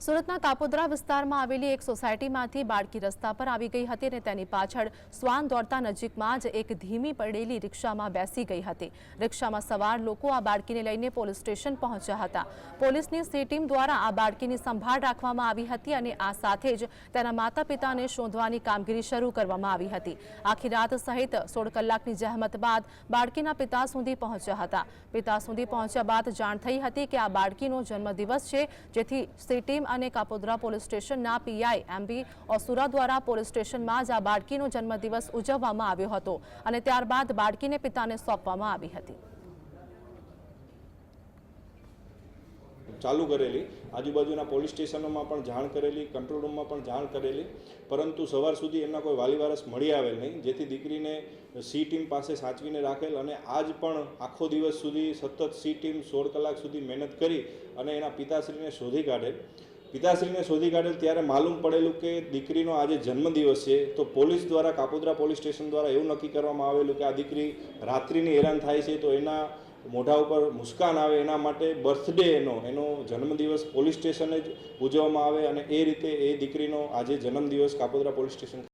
સુરતના કાપોદ્રા વિસ્તારમાં આવેલી એક સોસાયટીમાંથી બાળકી રસ્તા પર આવી ગઈ હતી અને તેની પાછળ શ્વાન દોડતા નજીકમાં જ એક ધીમી પડેલી રિક્ષામાં બેસી ગઈ હતી। રિક્ષામાં સવાર લોકો આ બાળકીને લઈને પોલીસ સ્ટેશન પહોંચ્યા હતા। પોલીસની સી ટીમ દ્વારા આ બાળકીની સંભાળ રાખવામાં આવી હતી અને આ સાથે જ તેના માતા પિતાને શોધવાની કામગીરી શરૂ કરવામાં આવી હતી। આખી રાત સહિત 16 કલાકની જહેમત બાદ બાળકીના પિતા સુધી પહોંચ્યા હતા। પિતા સુધી પહોંચ્યા બાદ જાણ થઈ હતી કે આ બાળકીનો જન્મદિવસ છે, જેથી સી ટીમ અને કાપોદ્રા પોલીસ સ્ટેશનના પીઆઈ એમબી ઓસુરા દ્વારા પોલીસ સ્ટેશનમાં જ આ બાળકીનો જન્મદિવસ ઉજવવામાં આવ્યો હતો અને ત્યારબાદ બાળકીને પિતાને સોંપવામાં આવી હતી। ચાલુ કરેલી, આજુબાજુના પોલીસ સ્ટેશનોમાં પણ જાણ કરેલી, કંટ્રોલ રૂમમાં પણ જાણ કરેલી, પરંતુ સવાર સુધી એમના કોઈ વાલી વારસ મળી આવેલ નહીં, જેથી દીકરીને સી ટીમ પાસે સાચવીને રાખેલ અને આજ પણ આખો દિવસ સુધી સતત સી ટીમ 16 કલાક સુધી મહેનત કરી અને એના પિતાશ્રીને શોધી કાઢેલ। પિતાશ્રીને શોધી કાઢેલ ત્યારે માલુમ પડેલું કે દીકરીનો આજે જન્મદિવસ છે, તો પોલીસ દ્વારા કાપોદ્રા પોલીસ સ્ટેશન દ્વારા એવું નક્કી કરવામાં આવેલું કે આ દીકરી રાત્રિની હેરાન થાય છે, તો એના મોઢા ઉપર મુસ્કાન આવે એના માટે બર્થડે એનો જન્મદિવસ પોલીસ સ્ટેશને જ ઉજવવામાં આવે અને એ રીતે એ દીકરીનો આજે જન્મદિવસ કાપોદ્રા પોલીસ સ્ટેશન